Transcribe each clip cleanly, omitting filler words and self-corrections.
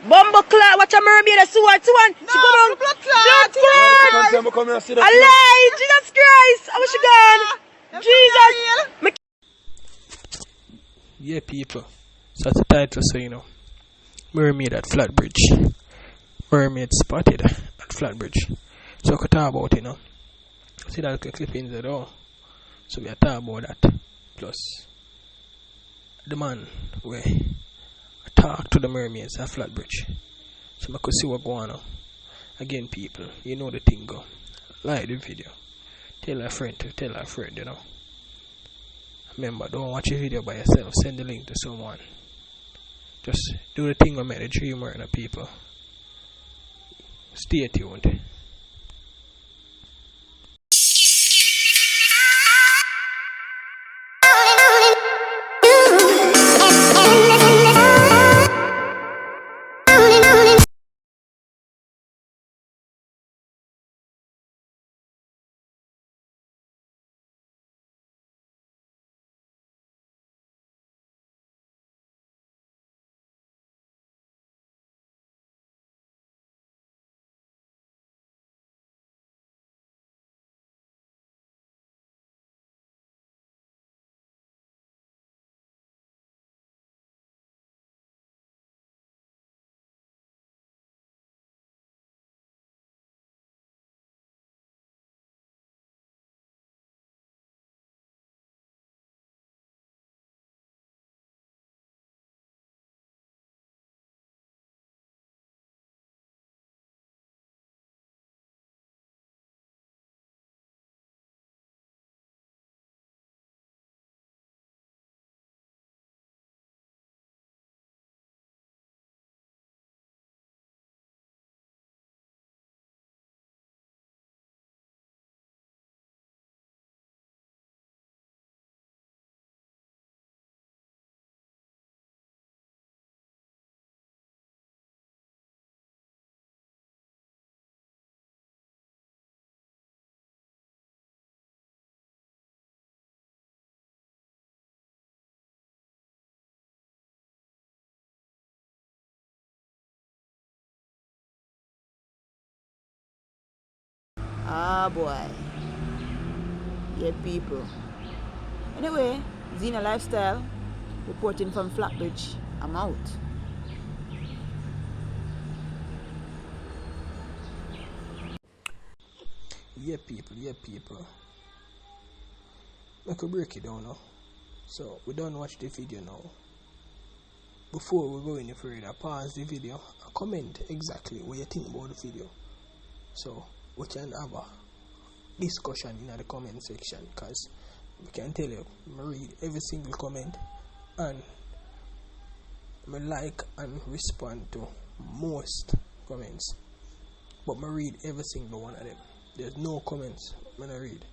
Bumbo clot, watch a mermaid, a sword, one. No, She go down. blood clot. A lie, Jesus Christ. How was she gone? Jesus. Yeah, people. So that's the title, so you know. Mermaid at Flatbridge. Mermaid spotted at Flatbridge. So we could talk about it, you know. See that clippings at all. So we are talking about that. Plus, the man where I talk to the mermaids at Flatbridge. So I could see what going on. Again, people, you know the thing go. Like the video. Tell a friend to tell a friend, you know. Remember, don't watch a video by yourself. Send the link to someone. Just do the thing with the dream work the people. Stay tuned. Ah, boy. Yeah, people. Anyway, Zena Lifestyle reporting from Flatbridge. I'm out. Yeah, people. I could break it down now. So, we don't watch the video now. Before we go any further, pause the video and comment exactly what you think about the video. So, we can have a discussion in the comment section, because we can tell you, I read every single comment and I like and respond to most comments, but I read every single one of them. There's no comments when I read,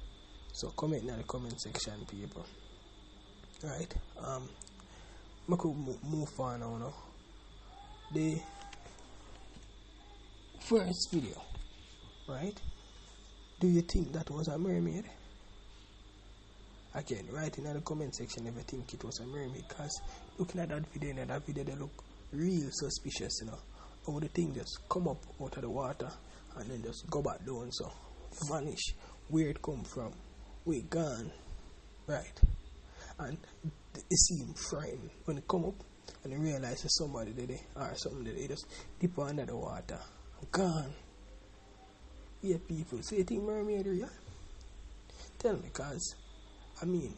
so comment in the comment section, people. Right? I could move on now. The first video, right? Do you think that was a mermaid? Again, write in the comment section if you think it was a mermaid, because looking at that video, they look real suspicious, you know. How the thing just come up out of the water and then just go back down, so vanish. Where it come from? We gone, right? And you see him frightened when it come up and you realize there's somebody there or something there. They just dip under the water, gone. Yeah, people. So you think mermaid real? Tell me, cause I mean,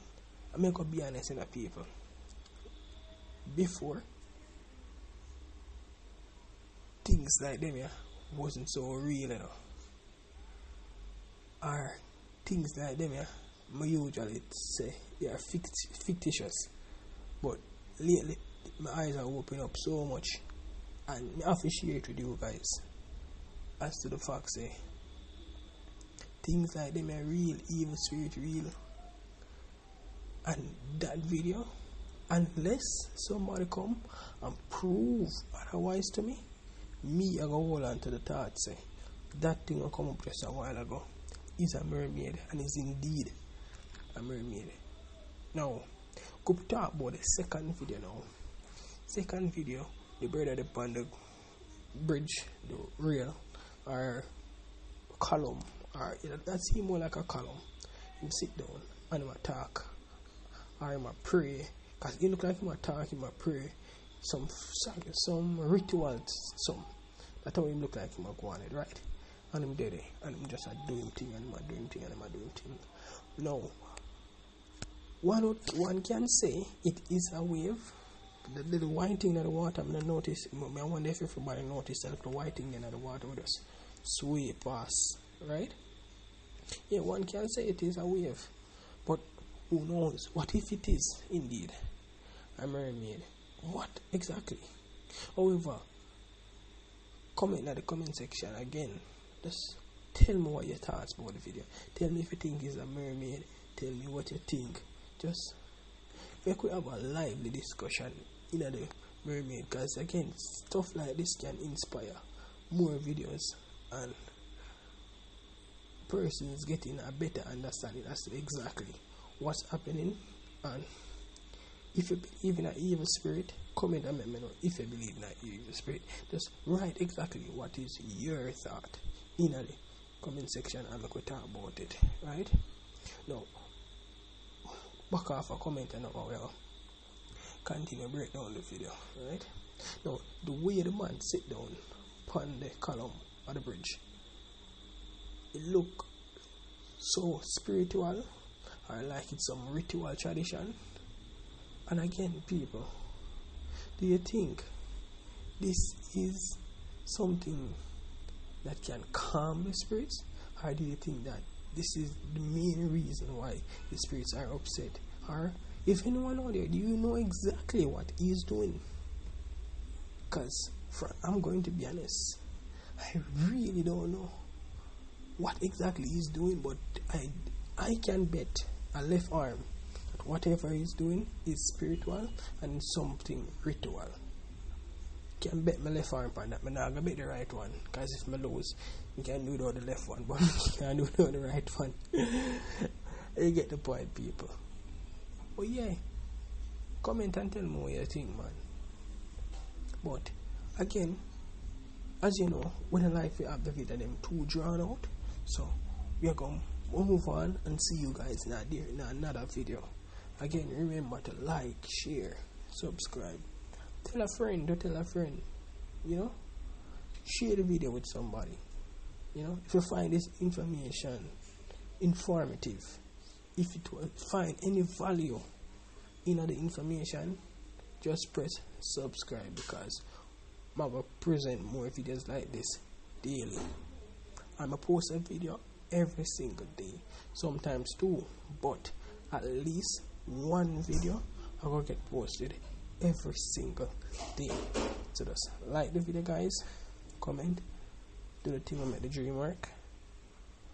I make up be honest in the people. Before, things like them, yeah, wasn't so real, you know. Or things like them, yeah, I usually say they are fictitious. But lately, my eyes are opening up so much, and I have to share it with you guys as to the fact, say, things like them are real, evil spirit real. And that video, unless somebody come and prove otherwise to me, I go hold on to the thought, say, that thing will come up just a while ago is a mermaid, and is indeed a mermaid. Now, go talk about the second video now. Second video, the brother upon the bridge, the rail, or column, or that seems more like a column. Him sit down and him talk, or him pray. Cause he look like him talk, him pray. Some rituals, that's how him look like him go on it, right? And him dead, and him just do him thing, and him do him thing, and him do him thing. Now, one can say it is a wave. The little white thing in the water, I don't notice. I wonder if everybody noticed that the white thing in the water will just sway past, right? Yeah, one can say it is a wave, but who knows? What if it is indeed a mermaid? What exactly? However, comment in the comment section again. Just tell me what your thoughts about the video. Tell me if you think it's a mermaid. Tell me what you think. Just make we have a lively discussion in the mermaid, because again, stuff like this can inspire more videos and persons getting a better understanding as to exactly what's happening. And if you believe in an evil spirit, comment and let me know. If you believe in an evil spirit, just write exactly what is your thought in the comment section and we talk about it, right? Now, back off a comment and we'll continue break down the video, right? Now, the way the man sit down on the column of the bridge, it look so spiritual, or like it's some ritual tradition. And again, people, do you think this is something that can calm the spirits, or do you think that this is the main reason why the spirits are upset? Or if anyone out there, do you know exactly what he is doing? Because I'm going to be honest, I really don't know what exactly he's doing, but I can bet a left arm that whatever he's doing is spiritual and something ritual. Can bet my left arm on that. I'm not gonna bet the right one, because if I lose, you can do it on the left one, but you can't do it on the right one. You get the point, people. But yeah, comment and tell me what you think, man. But again, as you know, when I like to have the video them too drawn out, so we're going to move on and see you guys in another video. Again, remember to like, share, subscribe. Tell a friend, don't tell a friend. You know, share the video with somebody. You know, if you find this information informative, if you find any value in the information, just press subscribe, because I will present more videos like this daily. I'm a post a video every single day, sometimes two, but at least one video I will get posted every single day. So just like the video, guys, comment, do the thing and make the dream work.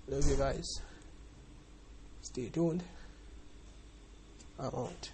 Love you guys. Stay tuned. I'm out.